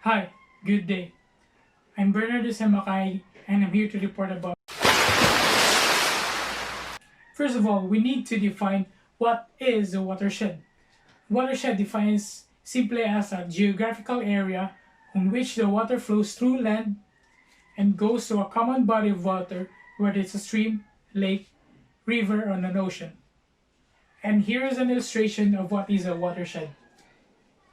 Hi, good day. I'm Bernardo Semakay and I'm here to report about. First of all, we need to define what is a watershed. Watershed defines simply as a geographical area on which the water flows through land and goes to a common body of water, whether it's a stream, lake, river, or an ocean. And here is an illustration of what is a watershed.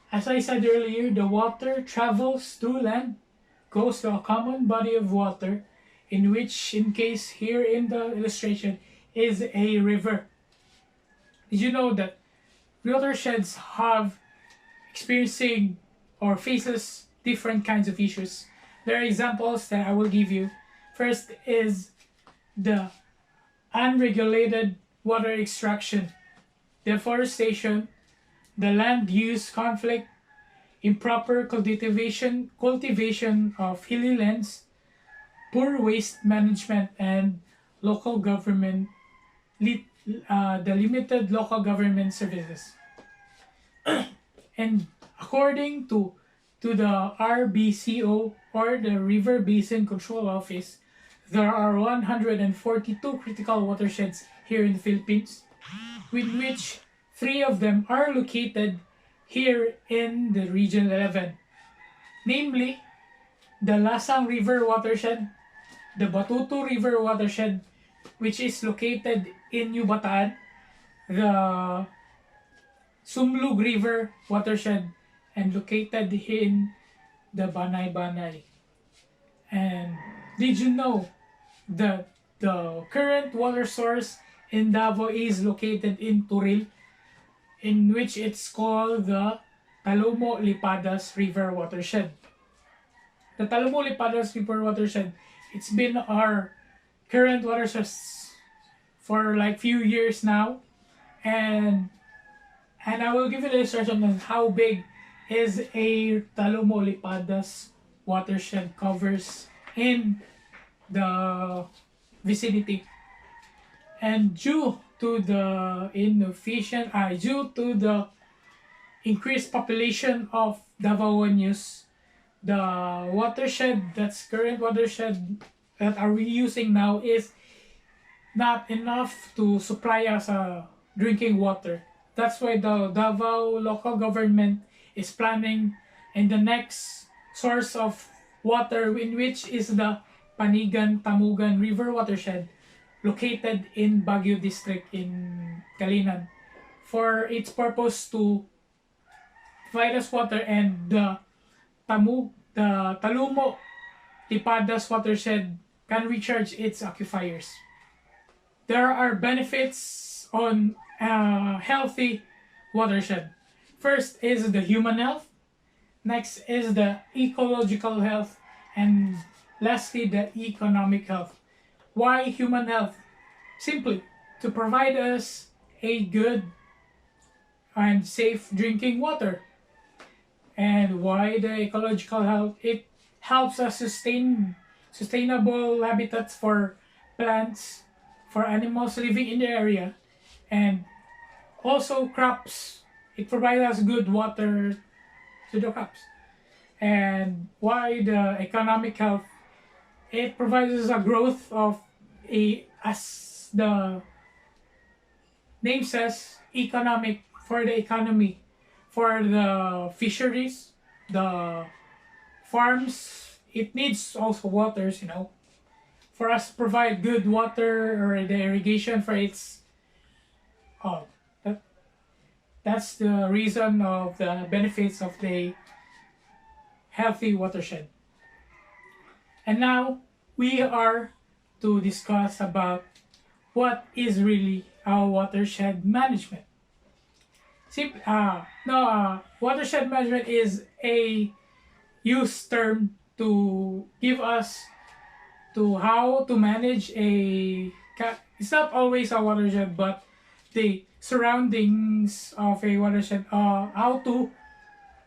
As I said earlier, the water travels through land, goes to a common body of water, in which, in case here in the illustration, is a river. Did you know that watersheds have experiencing or faces different kinds of issues? There are examples that I will give you. First is the unregulated water extraction, deforestation, the land use conflict, improper cultivation of hilly lands, poor waste management, and local government the limited local government services. And according to the RBCO, or the River Basin Control Office, there are 142 critical watersheds here in the Philippines, with which three of them are located here in the Region 11, namely the Lasang River Watershed, the Batuto River Watershed, which is located in New Bataan, the Sumlug River Watershed, and located in the Banay-Banay. And did you know that the current water source in Davao is located in Turil, in which it's called the Talomo-Lipadas River Watershed? The Talomo-Lipadas River Watershed, it's been our current water source for like few years now, and I will give you the illustration on how big is a Talomo-Lipadas watershed covers in the vicinity. And due to the increased population of Davaoanians, the current watershed that are we using now is not enough to supply us drinking water. That's why the Davao local government is planning in the next source of water, in which is the Panigan-Tamugan River Watershed, located in Baguio District in Kalinan, for its purpose to provide us water. And the Talumo Lipadas watershed can recharge its aquifers. There are benefits on a healthy watershed. First is the human health, next is the ecological health, and lastly the economic health. Why human health? Simply to provide us a good and safe drinking water. And why the ecological health? It helps us sustainable habitats for plants, for animals living in the area, and also crops. It provides us good water to the crops. And why the economic health? It provides us a growth of as the name says, economic, for the economy, for the fisheries, the farms. It needs also waters, for us to provide good water, or the irrigation for its. Oh, that's the reason of the benefits of the healthy watershed. And now we are to discuss about what is really our watershed management. Watershed management is a used term to give us to how to manage it's not always a watershed, but the surroundings of a watershed, how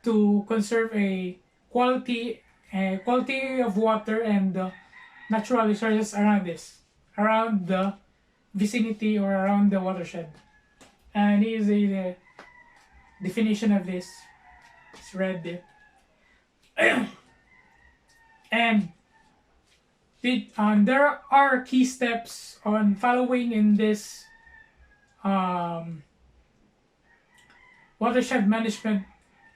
to conserve a quality of water and natural resources around the vicinity or around the watershed. And here's the definition of this. It's read there. And there are key steps on following in this um, watershed management.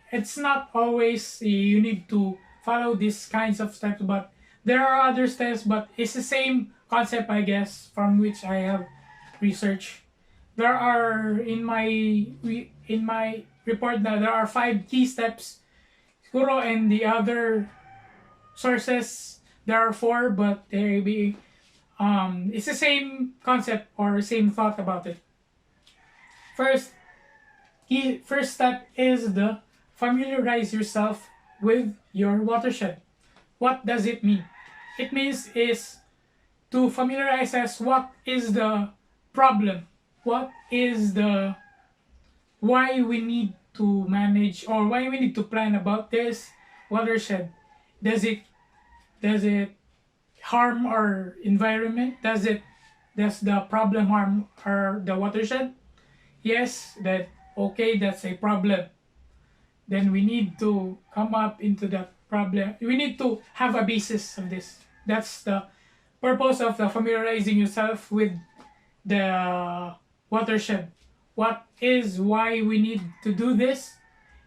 It's not always you need to follow these kinds of steps, but there are other steps, but it's the same concept, I guess, from which I have researched. There are in my report now there are 5 key steps. Siguro and the other sources there are 4, but they be it's the same concept or same thought about it. First, first step is the familiarize yourself with your watershed. What does it mean? It means is to familiarize us what is the problem, what is the why we need to manage or why we need to plan about this watershed. Does it harm our environment? Does the problem harm the watershed? Yes, that's a problem. Then we need to come up into that problem. We need to have a basis of this. That's the purpose of the familiarizing yourself with the watershed. What is why we need to do this,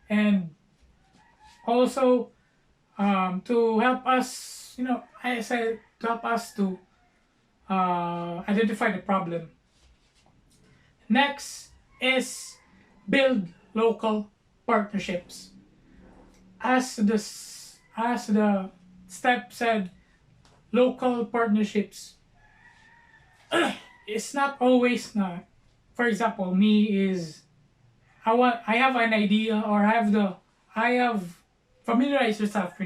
and also to help us, I said to help us to identify the problem. Next is build local partnerships. As the step said, local partnerships. It's not always not. For example, me is I have an idea or I have familiarized myself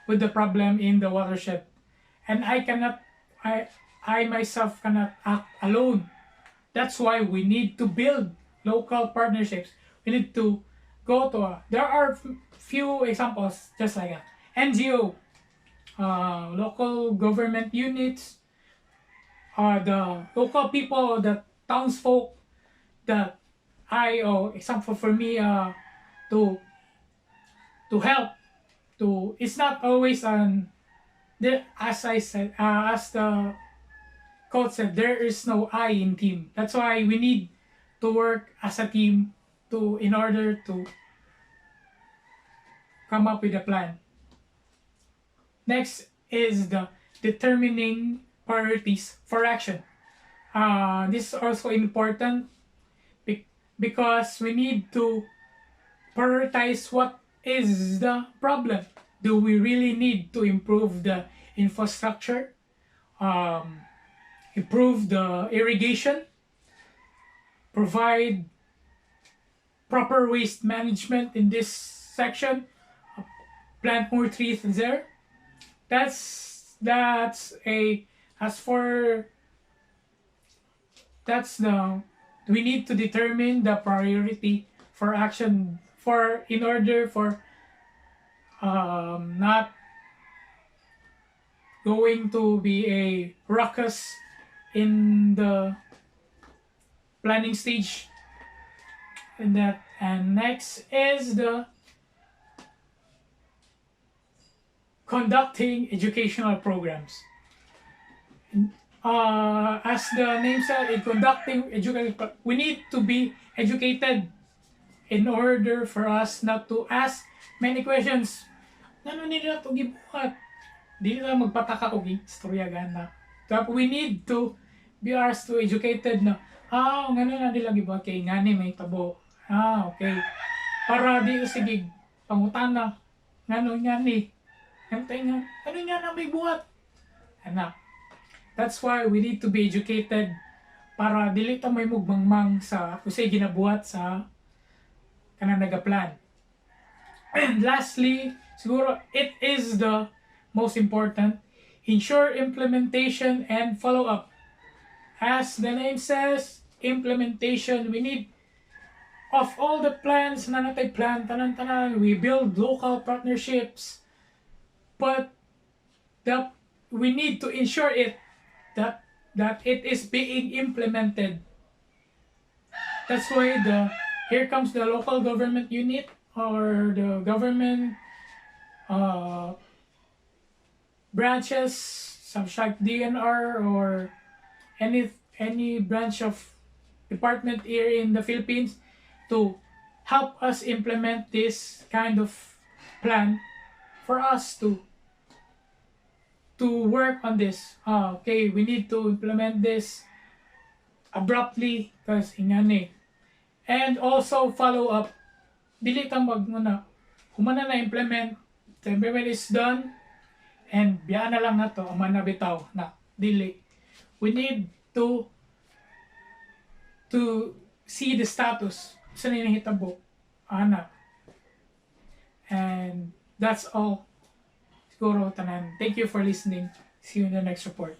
with the problem in the watershed, and I myself cannot act alone. That's why we need to build local partnerships. We need to go to there are few examples just like that. NGO, local government units, the local people, the townsfolk that example for me, to help to it's not always on the as I said as the coach said, there is no I in team. That's why we need to work as a team to in order to come up with a plan. Next is the determining priorities for action. This is also important because we need to prioritize what is the problem. Do we really need to improve the infrastructure, improve the irrigation, provide proper waste management in this section, plant more trees there? That's a as for that's the we need to determine the priority for action for in order for not going to be a ruckus in the planning stage. And next is the conducting educational programs. As the name said, in conducting educational, we need to be educated in order for us not to ask many questions. Ano nila to gibuhat? Di nila magpataka og istorya gana. Tapos we need to be asked to educated na, ngano na nila gibuhat kay ngani may tabo. Okay. Para di sige pangutana. Ngano ngani? Ano nga na may buhat? Anak. That's why we need to be educated para dili ta may mugmangmang sa usay ginabuhat sa kanang nagaplan. And lastly, siguro it is the most important, ensure implementation and follow-up. As the name says, implementation, we need of all the plans na natay plan, tanan-tanan, we build local partnerships, but we need to ensure that it is being implemented. That's why here comes the local government unit or the government branches, subtract DNR, or any branch of department here in the Philippines to help us implement this kind of plan for us to work on this. Okay, we need to implement this abruptly because ingani. And also follow up. Dili kang humana na implement. The implement is done and biyaan na lang na to, amana bitaw na dili. We need to see the status sa ninahitabo ana. And that's all siguro tanan. Thank you for listening. See you in the next report.